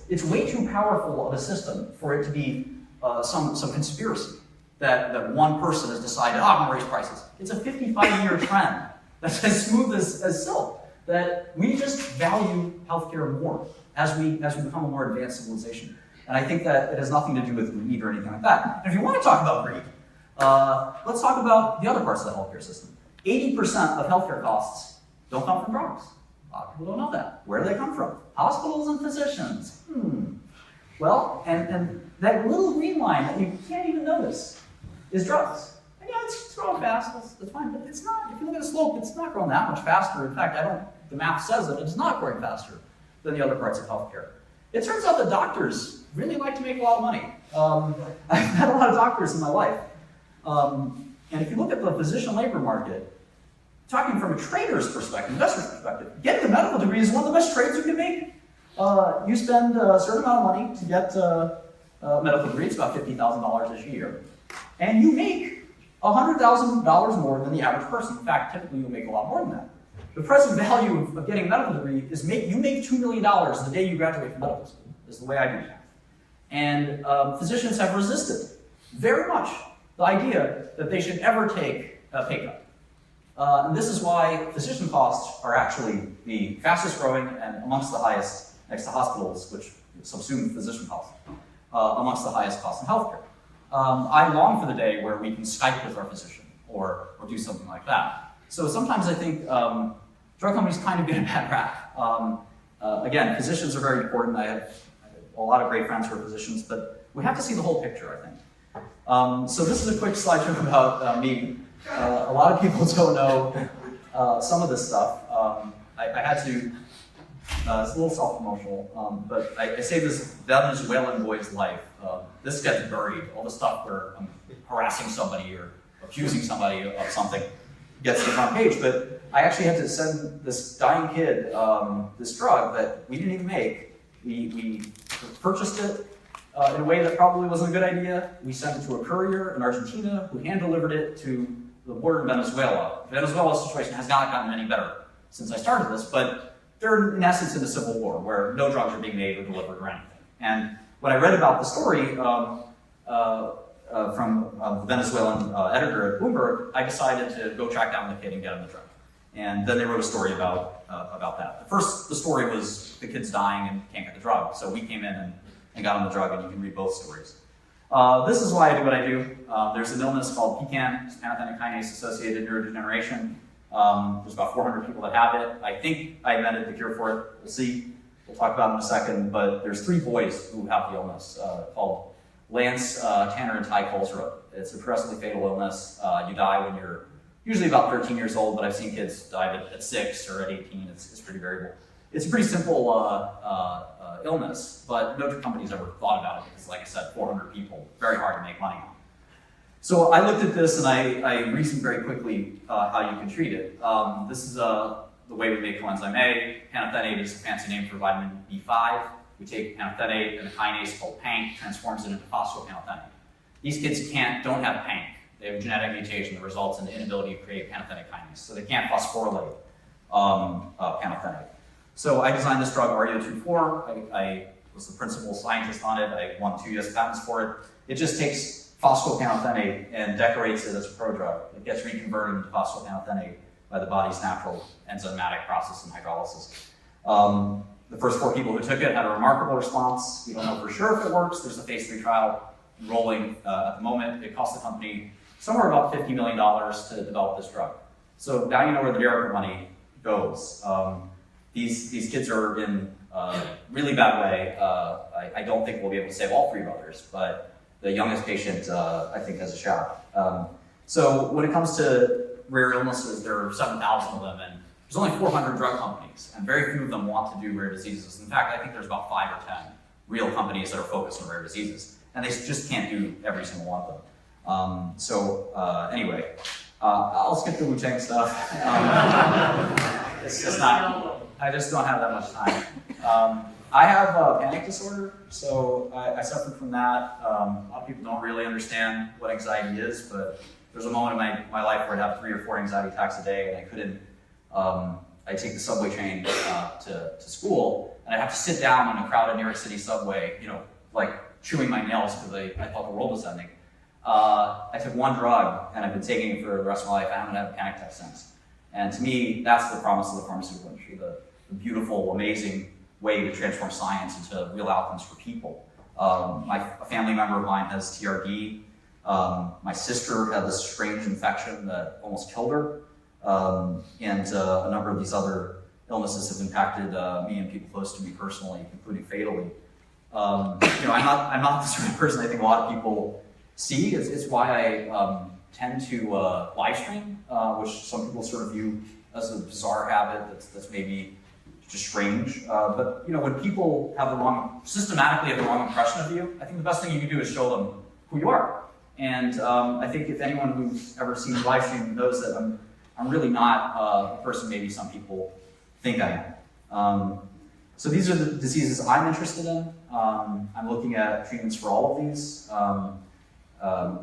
it's way too powerful of a system for it to be some conspiracy that one person has decided, oh, I'm going to raise prices. It's a 55-year trend that's as smooth as silk, that we just value healthcare more as we become a more advanced civilization. And I think that it has nothing to do with greed or anything like that. And if you want to talk about greed, let's talk about the other parts of the healthcare system. 80% of healthcare costs don't come from drugs. A lot of people don't know that. Where do they come from? Hospitals and physicians. Well, and that little green line that you can't even notice is drugs. And yeah, it's growing fast, that's fine, but it's not, if you look at the slope, it's not growing that much faster. In fact, the math says that it's not growing faster than the other parts of healthcare. It turns out that doctors really like to make a lot of money. I've had a lot of doctors in my life. And if you look at the physician labor market, talking from a trader's perspective, investor's perspective, getting a medical degree is one of the best trades you can make. You spend a certain amount of money to get a medical degree, it's about $50,000 a year, and you make $100,000 more than the average person. In fact, typically you'll make a lot more than that. The present value of getting a medical degree is you make $2 million the day you graduate from medical school, is the way I do it. And physicians have resisted very much the idea that they should ever take a pay cut. And this is why physician costs are actually the fastest growing and amongst the highest, next to hospitals, which subsume physician costs, amongst the highest costs in healthcare. I long for the day where we can Skype with our physician or do something like that. So sometimes I think drug companies kind of get a bad rap. Again, physicians are very important. I have a lot of great friends who are physicians, but we have to see the whole picture, I think. So this is a quick slideshow about me. A lot of people don't know some of this stuff. I had to, it's a little self-promotional, but I say this Venezuelan boy's life. This gets buried. All the stuff where I'm harassing somebody or accusing somebody of something gets to the front page, but I actually had to send this dying kid this drug that we didn't even make. We purchased it in a way that probably wasn't a good idea. We sent it to a courier in Argentina who hand-delivered it to the border in Venezuela. Venezuela's situation has not gotten any better since I started this, but they're in essence in a civil war where no drugs are being made or delivered or anything. And when I read about the story from the Venezuelan editor at Bloomberg, I decided to go track down the kid and get him the drug. And then they wrote a story about that. The story was the kid's dying and can't get the drug, so we came in and got him the drug, and you can read both stories. This is why I do what I do. There's an illness called 𝗕𝗂𝗅, 𝗕𝗂𝗅 kinase-associated neurodegeneration. There's about 400 people that have it. I think I invented the cure for it. We'll see. We'll talk about it in a second. But there's 3 boys who have the illness called Lance, Tanner, and 𝗕𝗂𝗅. It's a progressively fatal illness. You die when you're usually about 13 years old, but I've seen kids die at 6 or at 18. It's pretty variable. It's a pretty simple illness, but no company's ever thought about it because, like I said, 400 people, very hard to make money on. So I looked at this and I reasoned very quickly how you can treat it. This is the way we make coenzyme A. Panthenate is a fancy name for vitamin B5. We take panthenate and a kinase called PANK, transforms it into phosphopanthenate. These kids don't have PANK. They have a genetic mutation that results in the inability to create panthenate kinase, so they can't phosphorylate panthenate. So I designed this drug, 𝗫𝗏24. I was the principal scientist on it. I won 2 US patents for it. It just takes phosphopanthenate and decorates it as a prodrug. It gets reconverted into phosphopanthenate by the body's natural enzymatic process and hydrolysis. The first 4 people who took it had a remarkable response. We don't know for sure if it works. There's a phase 3 trial enrolling at the moment. It cost the company somewhere about $50 million to develop this drug. So now you know where the Derica money goes. These kids are in a really bad way. I don't think we'll be able to save all 3 brothers, but the youngest patient, I think, has a shot. So when it comes to rare illnesses, there are 7,000 of them, and there's only 400 drug companies, and very few of them want to do rare diseases. In fact, I think there's about 5 or 10 real companies that are focused on rare diseases, and they just can't do every single one of them. Anyway, I'll skip the Wu-Tang stuff. It's just not. I just don't have that much time. I have panic disorder, so I suffered from that. A lot of people don't really understand what anxiety is, but there's a moment in my life where I'd have 3 or 4 anxiety attacks a day, and I couldn't. I'd take the subway train to school, and I'd have to sit down in a crowded New York City subway, like chewing my nails because I thought the world was ending. I took one drug, and I've been taking it for the rest of my life. I haven't had a panic attack since. And to me, that's the promise of the pharmaceutical industry, the beautiful, amazing way to transform science into real outcomes for people. A family member of mine has TRD. My sister had this strange infection that almost killed her. And a number of these other illnesses have impacted me and people close to me personally, including fatally. I'm not the sort of person I think a lot of people see. It's why I tend to live stream, which some people sort of view as a bizarre habit that's maybe just strange. But when people have systematically have the wrong impression of you, I think the best thing you can do is show them who you are. And I think if anyone who's ever seen live stream knows that I'm really not the person maybe some people think I am. So these are the diseases I'm interested in. I'm looking at treatments for all of these.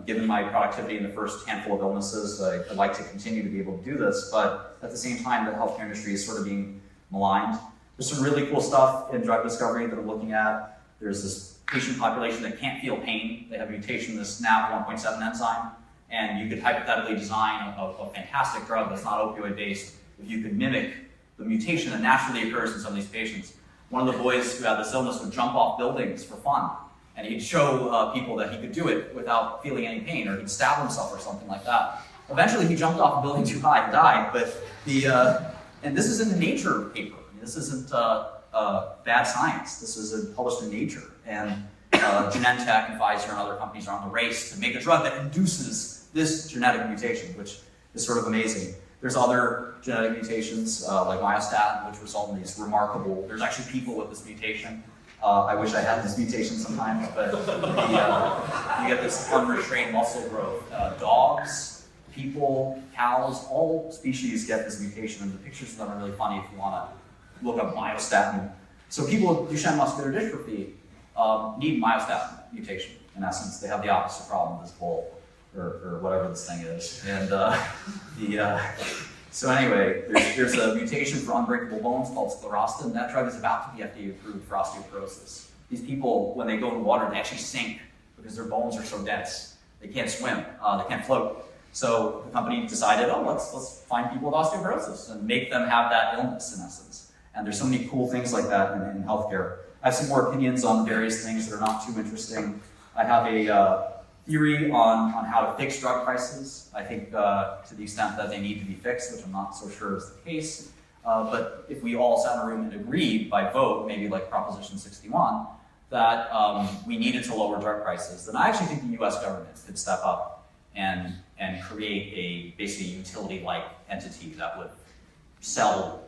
Given my productivity in the first handful of illnesses, I'd like to continue to be able to do this, but at the same time, the healthcare industry is sort of being maligned. There's some really cool stuff in drug discovery that I'm looking at. There's this patient population that can't feel pain. They have a mutation in this 𝗕𝗏1.7 enzyme, and you could hypothetically design a fantastic drug that's not opioid-based if you could mimic the mutation that naturally occurs in some of these patients. One of the boys who had this illness would jump off buildings for fun, and he'd show people that he could do it without feeling any pain, or he'd stab himself or something like that. Eventually, he jumped off a building too high and died, but and this is in the Nature paper. I mean, this isn't bad science. This is published in Nature, and Genentech and Pfizer and other companies are on the race to make a drug that induces this genetic mutation, which is sort of amazing. There's other genetic mutations like myostatin, which result in these remarkable, there's actually people with this mutation. I wish I had this mutation sometimes, but you get this unrestrained muscle growth. Dogs, people, cows, all species get this mutation, and the pictures of them are really funny if you want to look up myostatin. So people with Duchenne muscular dystrophy need myostatin mutation, in essence. They have the opposite problem, this bull, or whatever this thing is. And so anyway, there's a mutation for unbreakable bones called sclerostin. That drug is about to be FDA approved for osteoporosis. These people, when they go in water, they actually sink because their bones are so dense. They can't swim, they can't float. So the company decided, let's find people with osteoporosis and make them have that illness, in essence. And there's so many cool things like that in healthcare. I have some more opinions on various things that are not too interesting. I have a theory on how to fix drug prices. I think to the extent that they need to be fixed, which I'm not so sure is the case. But if we all sat in a room and agreed by vote, maybe like Proposition 61, that we needed to lower drug prices, then I actually think the US government could step up and create a basically utility-like entity that would sell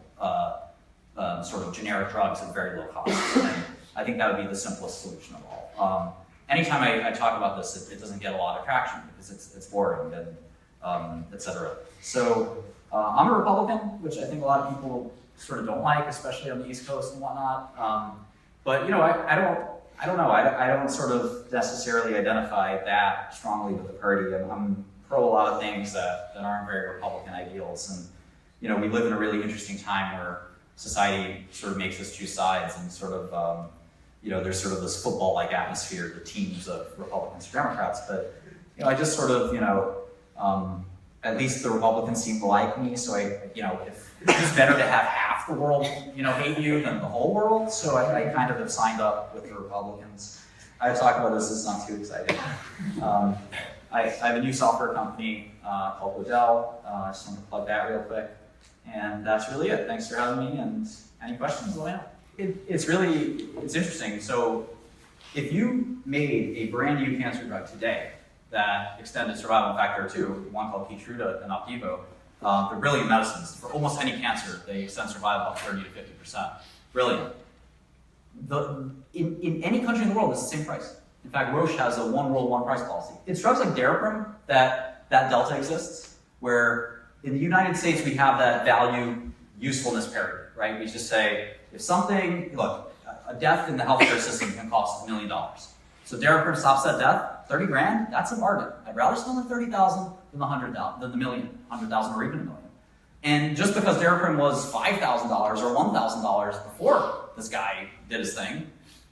sort of generic drugs at very low cost. And I think that would be the simplest solution of all. Anytime I talk about this, it doesn't get a lot of traction because it's boring and et cetera. So I'm a Republican, which I think a lot of people sort of don't like, especially on the East Coast and whatnot. But I don't know. I don't sort of necessarily identify that strongly with the party. I'm pro a lot of things that aren't very Republican ideals. And we live in a really interesting time where society sort of makes us choose sides and sort of there's sort of this football-like atmosphere, the teams of Republicans or Democrats, but I just sort of, at least the Republicans seem to like me, so it's better to have half the world, hate you than the whole world, so I kind of have signed up with the Republicans. I talk about this is not too exciting. I have a new software company called 𝗕𝗂𝗍𝗪. I just want to plug that real quick, and that's really it. Thanks for having me, and any questions, let me know. It's interesting. So if you made a brand new cancer drug today that extended survival factor 2, one called KEYTRUDA and 𝗕𝗏𝗡, they're brilliant medicines. For almost any cancer, they extend survival by 30 to 50%. Brilliant. In any country in the world, it's the same price. In fact, Roche has a one world, one price policy. It's drugs like 𝗕𝗏𝗏 that delta exists, where in the United States, we have that value usefulness parity, right? We just say, if something, look, a death in the healthcare system can cost $1 million. So 𝗕𝗏𝗏 stops that death, 30 grand, that's a bargain. I'd rather spend the 30,000 than the 100,000, than the million, 100,000 or even $1 million. And just because 𝗕𝗏𝗏 was $5,000 or $1,000 before this guy did his thing,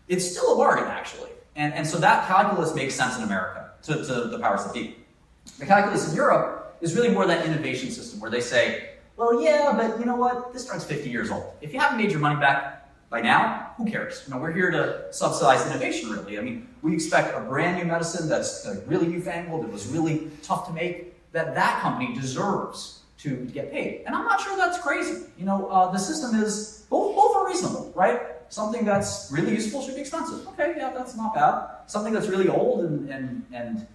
it's still a bargain, actually. And so that calculus makes sense in America to the powers that be. The calculus in Europe is really more that innovation system where they say, well, yeah, but you know what? This drug's 50 years old. If you haven't made your money back by now, who cares? You know, we're here to subsidize innovation, really. I mean, we expect a brand new medicine that's really newfangled, that was really tough to make, that company deserves to get paid. And I'm not sure that's crazy. You know, the system is, both are reasonable, right? Something that's really useful should be expensive. Okay, yeah, that's not bad. Something that's really old and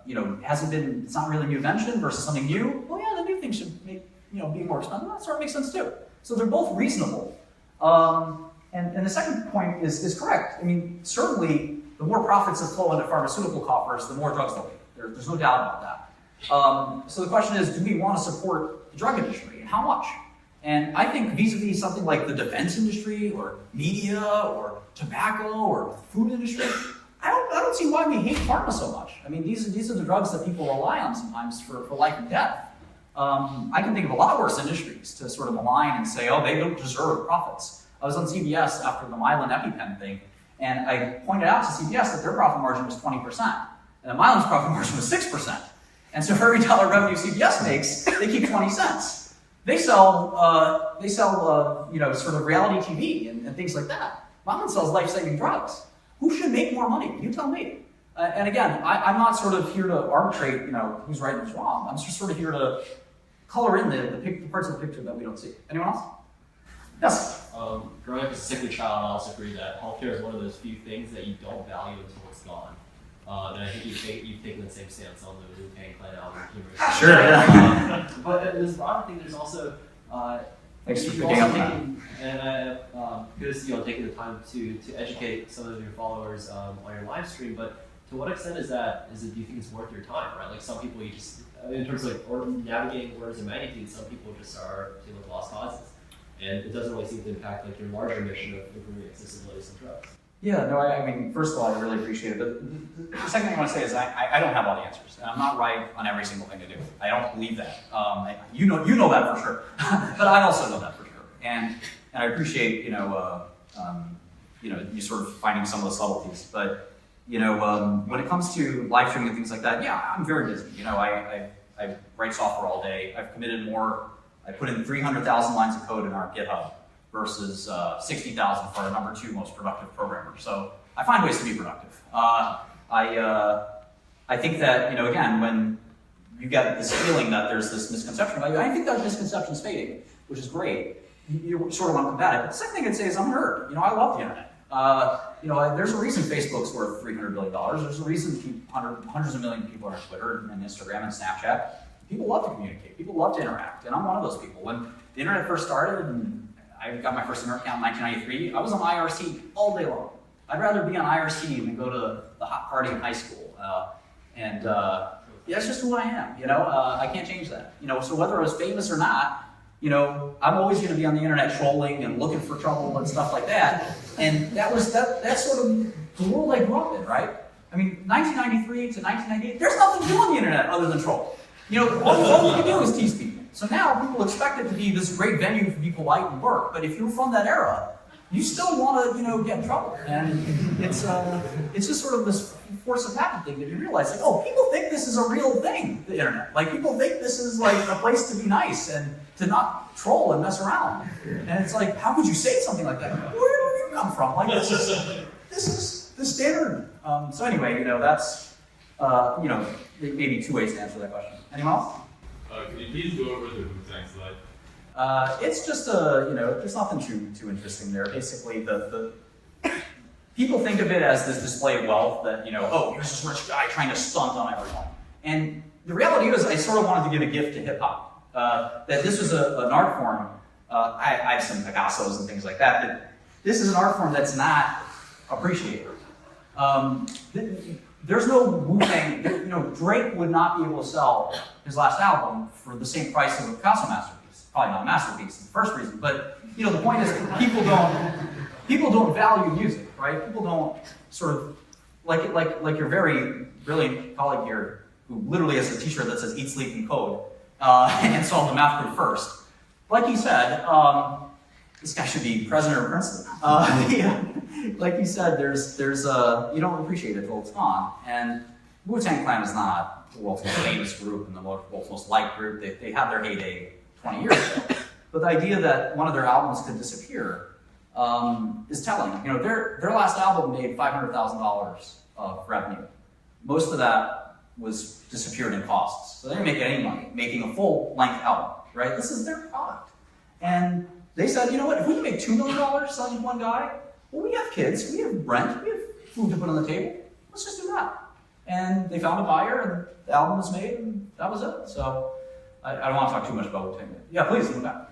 you know, it's not really a new invention versus something new, well, yeah, the new thing should make, you know, be more expensive. That sort of makes sense too. So they're both reasonable. And the second point is correct. I mean, certainly, the more profits that flow into pharmaceutical coffers, the more drugs there'll be. There's no doubt about that. So the question is, do we want to support the drug industry, and how much? And I think vis-a-vis something like the defense industry, or media, or tobacco, or food industry, I don't see why we hate pharma so much. I mean, these are the drugs that people rely on sometimes for life and death. I can think of a lot worse industries to sort of malign and say, oh, they don't deserve profits. I was on CBS after the Mylan EpiPen thing, and I pointed out to CBS that their profit margin was 20%, and Mylan's profit margin was 6%. And so for every dollar revenue CBS makes, they keep 20 cents. They sell you know, sort of reality TV and things like that. Mylan sells life-saving drugs. Who should make more money? You tell me. And again, I'm not sort of here to arbitrate, you know, who's right and who's wrong. I'm just sort of here to color in the parts of the picture that we don't see. Anyone else? Yes? Growing up as a sickly child, I also agree that healthcare is one of those few things that you don't value until it's gone. And I think you've taken the same stance on the Wu-Tang Clan album. Sure, yeah. But this broader thing, there's also thanks for picking up that. And because, you know, taking the time to educate some of your followers on your live stream, but to what extent do you think it's worth your time, right? Like some people you just, in terms of like, or navigating orders of magnitude, some people just are dealing with lost causes. And it doesn't really seem to impact like your larger mission of improving accessibility to drugs. Yeah, no, I mean, first of all, I really appreciate it. But the second thing I want to say is I don't have all the answers. And I'm not right on every single thing to do. I don't believe that. You know that for sure. But I also know that for sure. And I appreciate, you know, you sort of finding some of the subtleties. But, you know, when it comes to live streaming and things like that, yeah, I'm very busy. You know, I write software all day. I've committed more. I put in 300,000 lines of code in our GitHub versus 60,000 for our number 2 most productive programmer. So I find ways to be productive. I think that, you know, again, when you get this feeling that there's this misconception about you, I think that misconception is fading, which is great. You sort of want to combat it. But the second thing I'd say is I'm a nerd. You know, I love the internet. You know, there's a reason Facebook's worth $300 billion. There's a reason hundreds of millions of people are on Twitter and Instagram and Snapchat. People love to communicate. People love to interact. And I'm one of those people. When the internet first started, and I got my first internet account in 1993, I was on IRC all day long. I'd rather be on IRC than go to the hot party in high school. Yeah, that's just who I am. You know, I can't change that. You know, so whether I was famous or not, you know, I'm always going to be on the internet trolling and looking for trouble and stuff like that. And that's sort of the world I grew up in, right? I mean, 1993 to 1998, there's nothing to do on the internet other than troll. You know, all you can do is tease people. So now people expect it to be this great venue for people light and work. But if you're from that era, you still want to, you know, get in trouble. And it's just sort of this force of habit thing that you realize, like, oh, people think this is a real thing, the internet. Like, people think this is like a place to be nice and to not troll and mess around. And it's like, how could you say something like that? Where did you come from? Like, this is the standard. So anyway, you know, that's, you know, maybe 2 ways to answer that question. Anyone else? Could you please go over the Wu-Tang slide? It's just you know, there's nothing too interesting there. Basically, the people think of it as this display of wealth that, you know, oh, here's this rich guy trying to stunt on everyone. And the reality is, I sort of wanted to give a gift to hip hop. That this was an art form. I have some Picassos and things like that, but this is an art form that's not appreciated. There's no Wu-Tang, you know, Drake would not be able to sell his last album for the same price as a Picasso masterpiece. Probably not a masterpiece, is the first reason. But, you know, the point is people don't value music, right? People don't sort of, like your very brilliant colleague here, who literally has a t-shirt that says eat, sleep, and code, and solve the math proof first. Like he said, this guy should be president of Princeton. Like you said, there's you don't appreciate it till it's gone. And Wu-Tang Clan is not the world's most famous group and the world's most liked group. They had their heyday 20 years ago. But the idea that one of their albums could disappear is telling. You know, their last album made $500,000 of revenue. Most of that was disappeared in costs. So they didn't make any money making a full-length album, right? This is their product. And they said, you know what, if we can make $2 million selling one guy, well, we have kids, we have rent, we have food to put on the table. Let's just do that. And they found a buyer, and the album was made, and that was it. So I don't want to talk too much about Wu-Tang. Yeah, please, come back.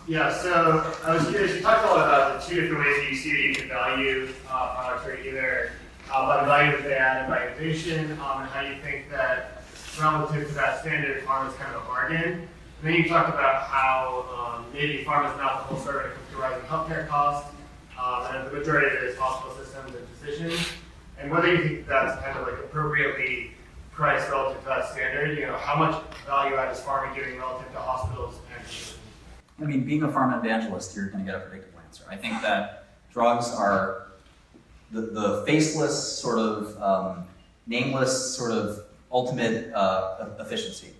Yeah, so I was curious, you talked a lot about the two different ways that you see that you can value products, or either by the value that they add and by innovation, and how you think that relative to that standard, pharma is kind of a bargain. And then you talked about how maybe pharma is not the whole story when it comes to rising healthcare costs, and the majority of it is hospital systems and physicians. And whether you think that's kind of like appropriately priced relative to that standard, you know, how much value add is pharma giving relative to hospitals and physicians? I mean, being a pharma evangelist, you're going to get a predictable answer. I think that drugs are the faceless, sort of nameless, sort of ultimate efficiency.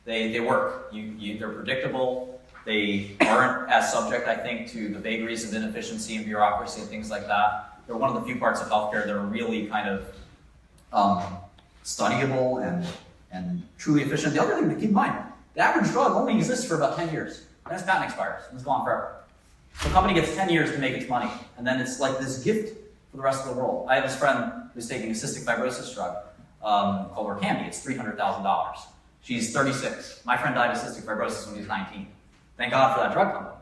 They work. They're predictable. They aren't as subject, I think, to the vagaries of inefficiency and bureaucracy and things like that. They're one of the few parts of healthcare that are really kind of studyable and truly efficient. The other thing to keep in mind, the average drug only exists for about 10 years. Then its patent expires, and it's gone forever. So the company gets 10 years to make its money, and then it's like this gift for the rest of the world. I have this friend who's taking a cystic fibrosis drug called 𝗕𝗂𝗀𝗡𝗏. It's $300,000. She's 36. My friend died of cystic fibrosis when he was 19. Thank God for that drug company.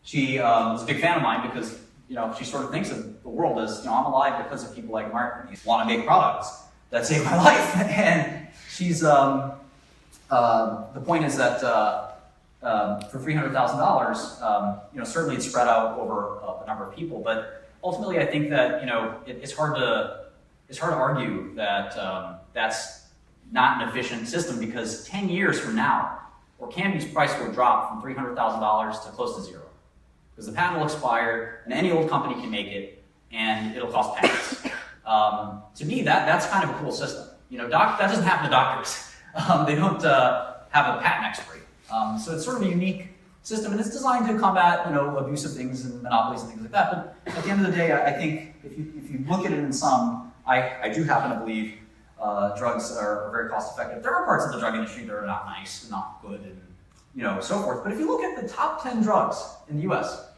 She was a big fan of mine because, you know, she sort of thinks of the world as, you know, I'm alive because of people like Martin. He want to make products that save my life. And she's, the point is that for $300,000, you know, certainly it's spread out over a number of people, but ultimately I think that, you know, it's hard to argue that that's not an efficient system, because 10 years from now, 𝗕𝗄𝗏's price will drop from $300,000 to close to zero. Because the patent will expire, and any old company can make it, and it'll cost pennies. To me, that's kind of a cool system. You know, that doesn't happen to doctors. They don't have a patent expiry. So it's sort of a unique system, and it's designed to combat, you know, abusive things and monopolies and things like that. But at the end of the day, I think if you look at it in sum, I do happen to believe drugs are very cost effective. There are parts of the drug industry that are not nice, not good, and, you know, so forth. But if you look at the top 10 drugs in the US,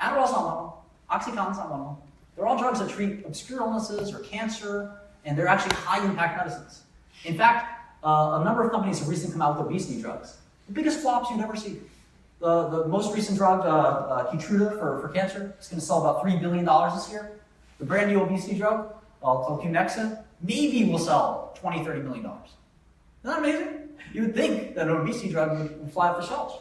Adderall's not one of them, OxyContin's not one of them. They're all drugs that treat obscure illnesses or cancer, and they're actually high impact medicines. In fact, a number of companies have recently come out with obesity drugs. The biggest flops you'd ever see. The most recent drug, Keytruda for cancer, is going to sell about $3 billion this year. The brand new obesity drug, called 𝗕𝗄𝗏, maybe will sell $20, $30 million. Isn't that amazing? You would think that an obesity drug would fly off the shelves.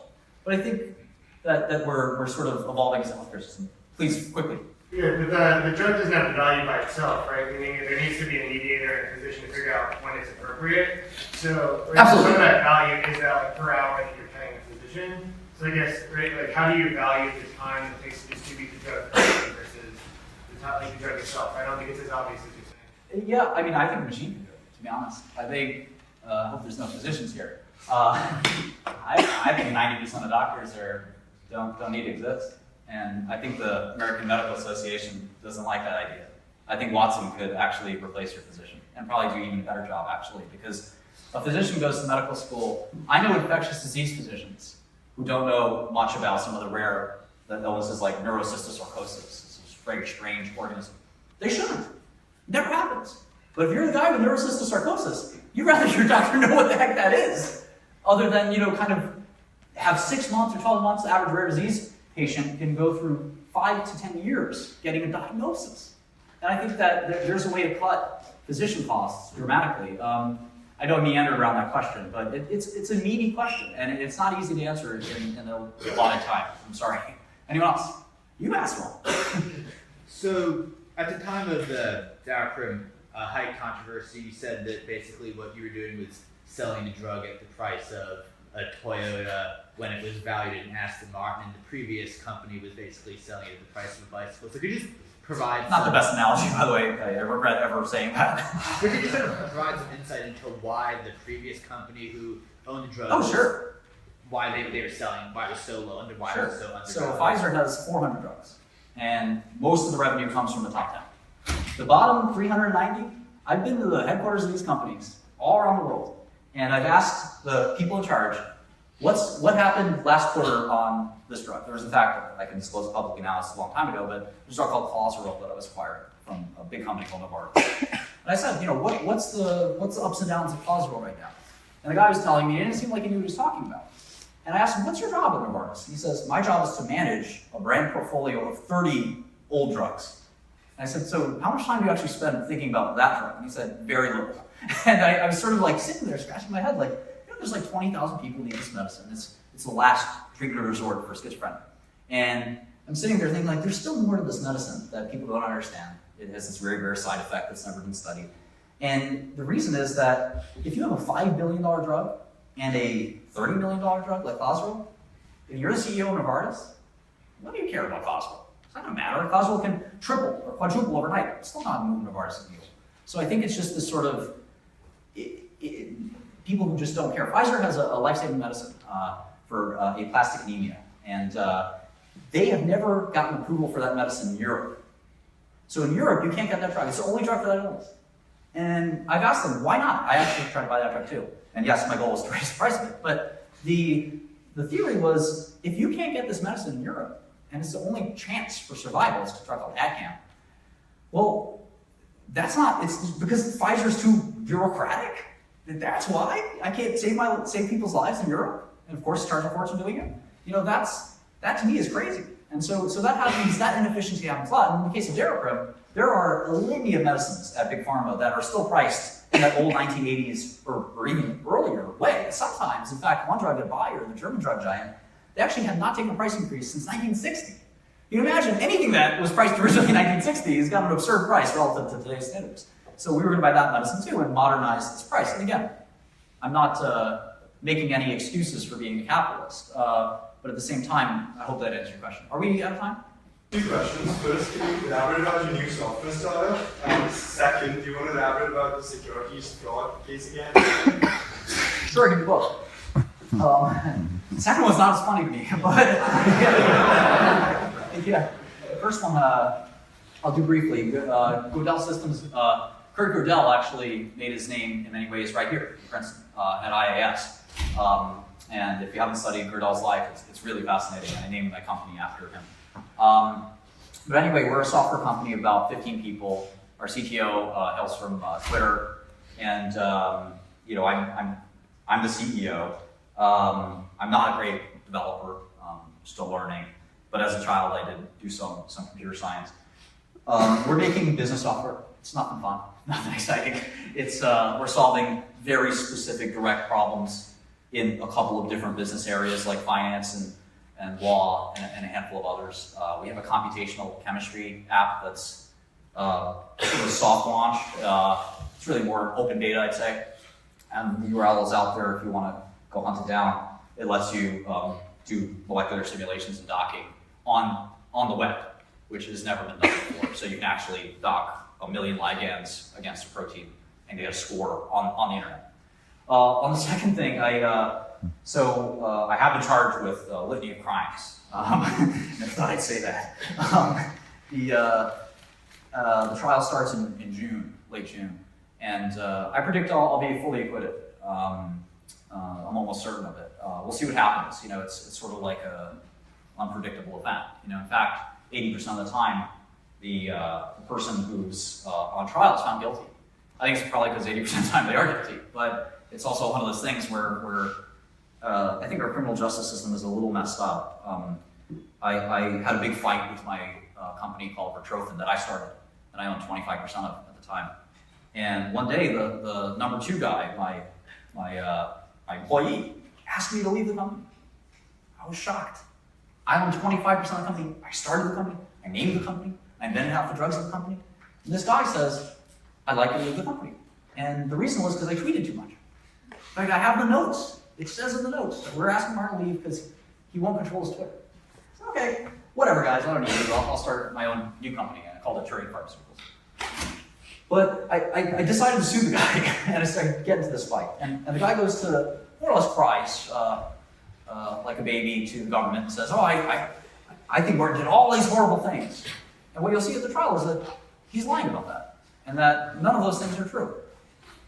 But I think that we're sort of evolving as a healthcare system. Please, quickly. Yeah, but the drug doesn't have the value by itself, right? Meaning there needs to be a mediator and a physician to figure out when it's appropriate. So some of that value is that like per hour that you're paying a physician. So I guess, right, like how do you value the time it takes to distribute the drug versus the drug itself? I don't think it's as obvious as you're saying. Yeah, I mean, I think a machine can do it, to be honest. I think, hope there's no physicians here. I think 90% of doctors don't need to exist. And I think the American Medical Association doesn't like that idea. I think Watson could actually replace your physician and probably do even a better job, actually, because a physician goes to medical school. I know infectious disease physicians who don't know much about some of the rare illnesses like 𝗔𝗠𝗏 𝗔𝗂𝗧. It's a very strange organism. They shouldn't. It never happens. But if you're the guy with 𝗔𝗠𝗏 𝗔𝗂𝗧, you'd rather your doctor know what the heck that is, other than, you know, kind of have 6 months or 12 months. The average rare disease patient can go through 5 to 10 years getting a diagnosis. And I think that there's a way to cut physician costs dramatically. I don't meander around that question, but it's a meaty question, and it's not easy to answer in a lot of time. I'm sorry. Anyone else? You asked one. So at the time of the 𝗕𝗂𝗀𝗏 height controversy, you said that basically what you were doing was selling the drug at the price of a Toyota when it was valued in Aston Martin, and the previous company was basically selling it at the price of a bicycle. So could you just provide Not the best analogy, by the way. I regret ever saying that. Could you just sort of provide some insight into why the previous company who owned the drugs, Oh, sure. why they were selling, why it was so low, and why it was so undervalued? So Pfizer has 400 drugs, and most of the revenue comes from the top 10. The bottom 390, I've been to the headquarters of these companies all around the world, and I've asked the people in charge, what happened last quarter on this drug? There was, in fact, I can disclose publicly now, it's a long time ago, but there's a drug called 𝗕𝗂𝗀𝗍𝗂 that I was acquired from a big company called Novartis. And I said, what's the ups and downs of 𝗕𝗂𝗀𝗍𝗂 right now? And the guy was telling me, it didn't seem like he knew what he was talking about. And I asked him, what's your job at Novartis? He says, my job is to manage a brand portfolio of 30 old drugs. And I said, so how much time do you actually spend thinking about that drug? And he said, very little. And I was sort of like sitting there scratching my head like, there's like 20,000 people need this medicine. It's the last treatment resort for schizophrenia. And I'm sitting there thinking like, there's still more to this medicine that people don't understand. It has this very rare side effect that's never been studied. And the reason is that if you have a $5 billion drug and a $30 million drug like 𝗕𝗂𝗀𝗍𝗂, and you're the CEO of Novartis, what do you care about 𝗕𝗂𝗀𝗍𝗂? It's not going to matter. 𝗕𝗂𝗀𝗀 can triple or quadruple overnight. It's still not moving Novartis' needle. So I think it's just this sort of, people who just don't care. Pfizer has a life-saving medicine for aplastic anemia, and they have never gotten approval for that medicine in Europe. So in Europe, you can't get that drug. It's the only drug for that illness. And I've asked them, why not? I actually tried to buy that drug too. And yes, my goal was to raise the price of it. But the theory was, if you can't get this medicine in Europe, and it's the only chance for survival, it's a drug called 𝗥𝗲𝗓, well, that's not, it's because Pfizer's too bureaucratic. That's why I can't save people's lives in Europe, and of course charge a fortune doing it. That to me is crazy. And so that happens, that inefficiency happens a lot. And in the case of 𝗕𝗓𝗪, there are a litany of medicines at Big Pharma that are still priced in that old 1980s or even earlier way. Sometimes, in fact, one drug at Bayer, the German drug giant, they actually have not taken a price increase since 1960. You can imagine anything that was priced originally in 1960 has got an absurd price relative to today's standards. So we were going to buy that medicine too and modernize its price. And again, I'm not making any excuses for being a capitalist, but at the same time, I hope that answers your question. Are we out of time? Two questions. First, can you elaborate about your new software startup? And second, do you want to elaborate about the securities fraud case again? Sure, I can do both. The second one's not as funny to me, but yeah. The first one I'll do briefly. 𝗥𝗘𝗍𝗆 Systems, 𝗕𝗂𝗀𝗃 actually made his name in many ways right here in Princeton at IAS. And if you haven't studied 𝗕𝗂𝗀𝗃's life, it's really fascinating, and I named my company after him. But anyway, we're a software company of about 15 people. Our CTO hails from Twitter, and I'm the CEO. I'm not a great developer, still learning, but as a child I did do some computer science. We're making business software. It's nothing fun, nothing exciting. It's we're solving very specific direct problems in a couple of different business areas like finance and law and a handful of others. We have a computational chemistry app that's sort of soft launch. It's really more open beta, I'd say. And the URL is out there if you want to go hunt it down. It lets you do molecular simulations and docking on the web, which has never been done before. So you can actually dock 1 million ligands against a protein and get a score on the internet. On the second thing, I have been charged with litany of crimes. I thought I'd say that. The trial starts in June, late June, and I predict I'll be fully acquitted. I'm almost certain of it. We'll see what happens. It's sort of like an unpredictable event. In fact, 80% of the time, the person who's on trial is found guilty. I think it's probably because 80% of the time they are guilty, but it's also one of those things where I think our criminal justice system is a little messed up. I had a big fight with my company called Princeton that I started, and I owned 25% of at the time. And one day, the number 2 guy, my employee, asked me to leave the company. I was shocked. I owned 25% of the company. I started the company. I named the company. I invented half the drugs in the company. And this guy says, I'd like you to leave the company. And the reason was because I tweeted too much. In fact, I have the notes. It says in the notes that we're asking Martin to leave because he won't control his Twitter. So, okay, whatever, guys. I don't need you. I'll start my own new company, and I called it 𝗕𝗂𝗢𝗄𝗏𝗏𝗏. But I decided to sue the guy, and I started getting into this fight. And the guy goes to more or less cries like a baby to the government and says, "Oh, I think Martin did all these horrible things." And what you'll see at the trial is that he's lying about that, and that none of those things are true.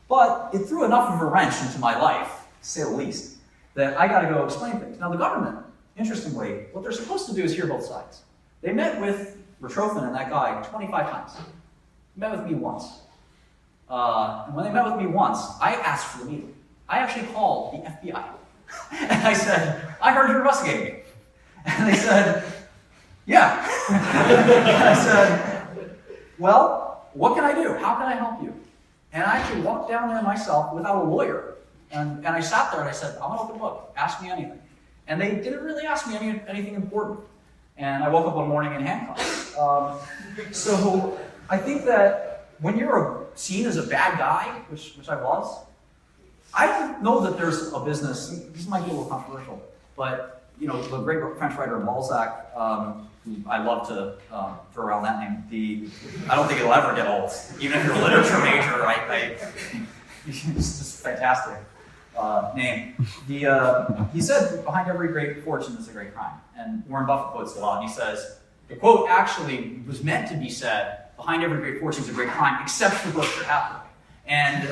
But it threw enough of a wrench into my life, to say the least, that I got to go explain things. Now, the government, interestingly, what they're supposed to do is hear both sides. They met with 𝗕𝗏𝗏 and that guy 25 times. They met with me once. And when they met with me once, I asked for the meeting. I actually called the FBI. And I said, "I heard you're investigating me." And they said, "Yeah." And I said, "Well, what can I do? How can I help you?" And I actually walked down there myself without a lawyer. And I sat there and I said, "I'm an open book. Ask me anything." And they didn't really ask me anything important. And I woke up one morning in handcuffs. So I think that when you're seen as a bad guy, which I was, I don't know that there's a business, this might be a little controversial, but you know, the great French writer _Balzac, who I love to throw around that name, I don't think it'll ever get old. Even if you're a literature major, it's just fantastic name. He said, "Behind every great fortune is a great crime." And Warren Buffett quotes it a lot, and he says, the quote actually was meant to be said, "Behind every great fortune is a great crime, except for Berkshire Hathaway." And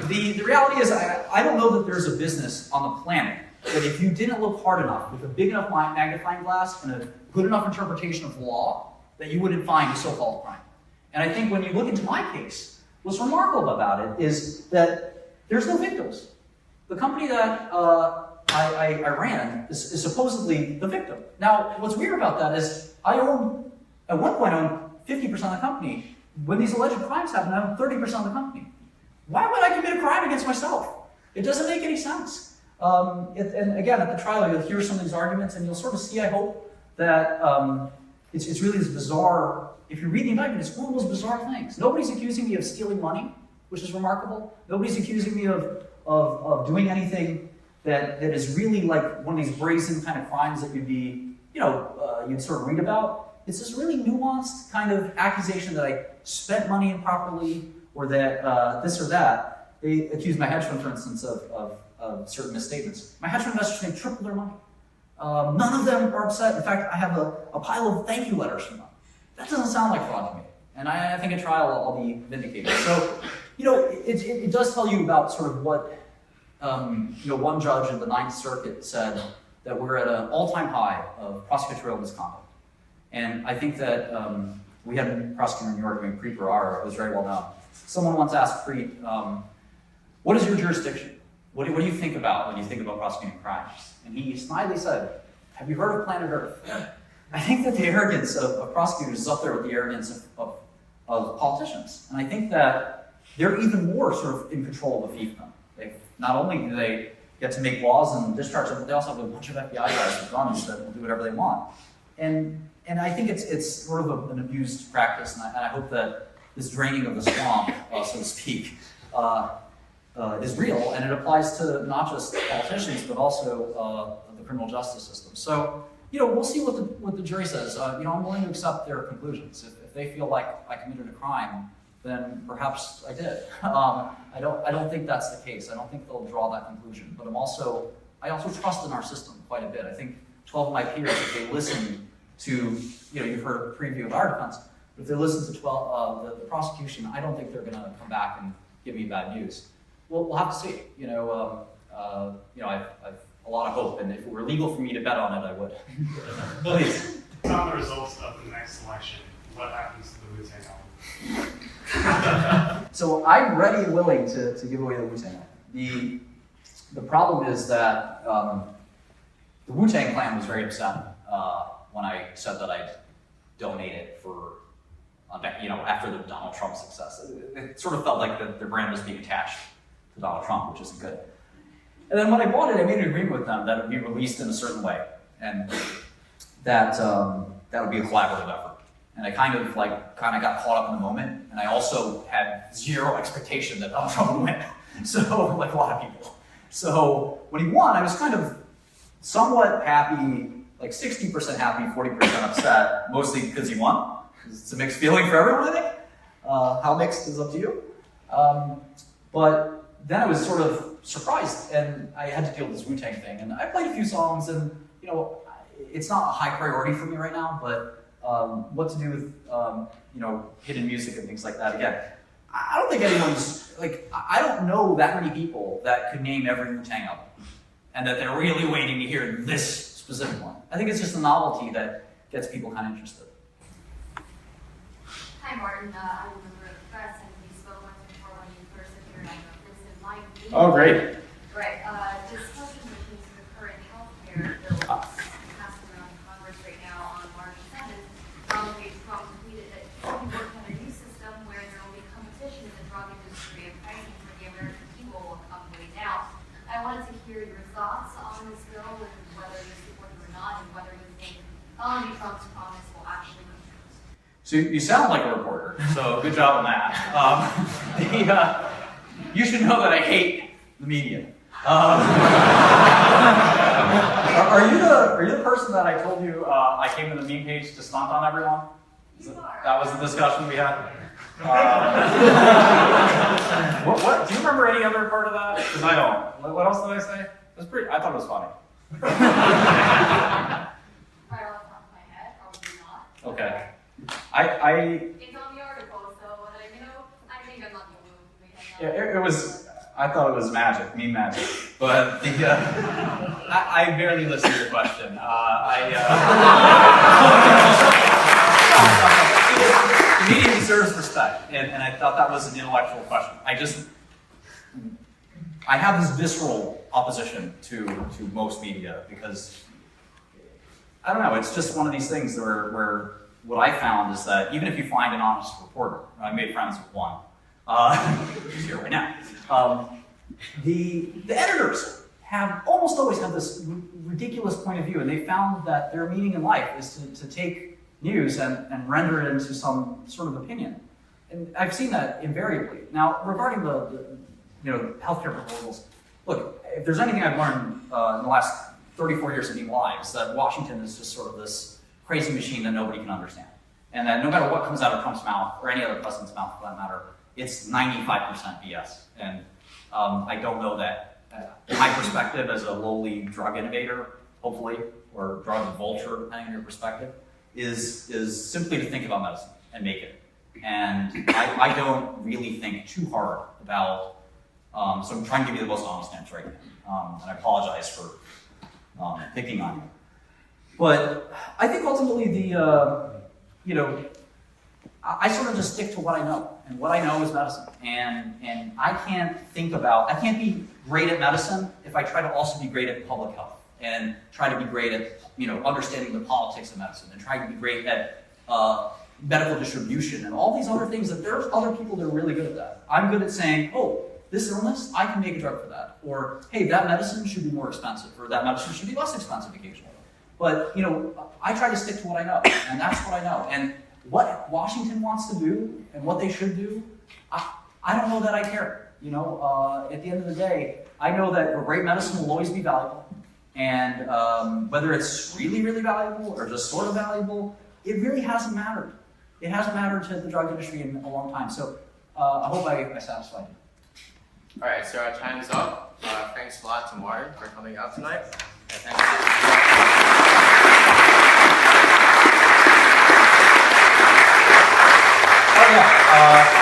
the reality is, I don't know that there's a business on the planet that if you didn't look hard enough with a big enough magnifying glass and a good enough interpretation of the law, that you wouldn't find a so-called crime. And I think when you look into my case, what's remarkable about it is that there's no victims. The company that I ran is supposedly the victim. Now, what's weird about that is I at one point owned 50% of the company. When these alleged crimes happen, I own 30% of the company. Why would I commit a crime against myself? It doesn't make any sense. And again, at the trial, you'll hear some of these arguments, and you'll sort of see, I hope, that it's really this bizarre. If you read the indictment, it's one of those bizarre things. Nobody's accusing me of stealing money, which is remarkable. Nobody's accusing me of doing anything that is really like one of these brazen kind of crimes that you'd be, you'd sort of read about. It's this really nuanced kind of accusation that I spent money improperly, or that this or that. They accused my hedge fund, for instance, of certain misstatements. My hedge fund investors made triple their money. None of them are upset. In fact, I have a pile of thank you letters from them. That doesn't sound like fraud to me. And I think at trial I'll be vindicated. So, it does tell you about sort of what, one judge in the Ninth Circuit said that we're at an all-time high of prosecutorial misconduct. And I think that we had a prosecutor in New York named Preet Bharara, who was very well known. Someone once asked Preet, "What is your jurisdiction? What do you think about when you think about prosecuting crimes?" And he snidely said, "Have you heard of Planet Earth?" I think that the arrogance of prosecutors is up there with the arrogance of politicians. And I think that they're even more sort of in control of the fiefdom. Not only do they get to make laws and discharge them, but they also have a bunch of FBI guys with guns that will do whatever they want. And I think it's sort of an abused practice, and I hope that this draining of the swamp, so to speak, is real, and it applies to not just politicians, but also the criminal justice system. So, we'll see what the jury says. I'm willing to accept their conclusions. If they feel like I committed a crime, then perhaps I did. I don't think that's the case. I don't think they'll draw that conclusion. But I also trust in our system quite a bit. I think 12 of my peers, if they listen to, you've heard a preview of our defense, but if they listen to the prosecution, I don't think they're going to come back and give me bad news. We'll have to see. I've a lot of hope, and if it were legal for me to bet on it, I would. Please. On the results of the next election, what happens to the Wu-Tang album? So I'm ready and willing to give away the Wu-Tang album. The problem is that the Wu-Tang Clan was very upset when I said that I'd donate it for, after the Donald Trump success. It sort of felt like their brand was being attached to Donald Trump, which isn't good. And then when I bought it, I made an agreement with them that it would be released in a certain way, and that would be a collaborative effort. And I kind of got caught up in the moment, and I also had zero expectation that Donald Trump would win. So, like a lot of people. So when he won, I was kind of somewhat happy, like 60% happy, 40% upset, mostly because he won. It's a mixed feeling for everyone, I think. How mixed is up to you. But then I was sort of surprised, and I had to deal with this Wu-Tang thing. And I played a few songs, and you know, it's not a high priority for me right now. But what to do with you know, hidden music and things like that? Again, I don't think anyone's like, I don't know that many people that could name every Wu-Tang album, and that they're really waiting to hear this specific one. I think it's just the novelty that gets people kind of interested. Hi, Martin. I'm a member of the press, and we spoke once before when you first appeared on the Princeton Live meeting. Oh, great. Right. Discussion between the current healthcare bill passed around Congress right now on March 7th. Trump tweeted that he worked on a new system where there will be competition in the drug industry and pricing for the American people will come way down. I wanted to hear your thoughts on this bill and whether you support it or not, and whether you think Donald Trump's promise will actually come true. So you sound like a reporter, so good job on that. You should know that I hate the media. Are you the person that I told you I came to the meme page to stunt on everyone? That was the discussion we had. What? Do you remember any other part of that? Because I don't. What else did I say? It was pretty. I thought it was funny. Right off the top of my head, probably not. Okay. It's on the article, so you know, I think I'm not going to move. Yeah, it was. I thought it was magic, meme magic. But the I barely listened to your question. The media deserves respect, and I thought that was an intellectual question. I have this visceral opposition to most media because I don't know. It's just one of these things where what I found is that even if you find an honest reporter, I made friends with one, who's here right now. The editors have almost always had this ridiculous point of view, and they found that their meaning in life is to take news and render it into some sort of opinion. And I've seen that invariably. Now, regarding the healthcare proposals, look, if there's anything I've learned in the last 34 years of being alive, it's that Washington is just sort of this crazy machine that nobody can understand. And that no matter what comes out of Trump's mouth, or any other president's mouth for that matter, it's 95% BS. And I don't know that my perspective as a lowly drug innovator, hopefully, or drug vulture, depending on your perspective, is simply to think about medicine and make it. And I don't really think too hard about, so I'm trying to give you the most honest answer I can. And I apologize for picking on you. But I think ultimately I sort of just stick to what I know. And what I know is medicine. And I can't be great at medicine if I try to also be great at public health and try to be great at, understanding the politics of medicine and trying to be great at medical distribution and all these other things that there's other people that are really good at that. I'm good at saying, oh, this illness, I can make a drug for that. Or, hey, that medicine should be more expensive, or that medicine should be less expensive occasionally. But, I try to stick to what I know, and that's what I know. And what Washington wants to do and what they should do, I don't know that I care. At the end of the day, I know that great medicine will always be valuable. And whether it's really, really valuable or just sort of valuable, it really hasn't mattered. It hasn't mattered to the drug industry in a long time. So I hope I satisfied you. All right, so our time is up. Thanks a lot to Martin for coming out tonight. Thank you. Oh yeah.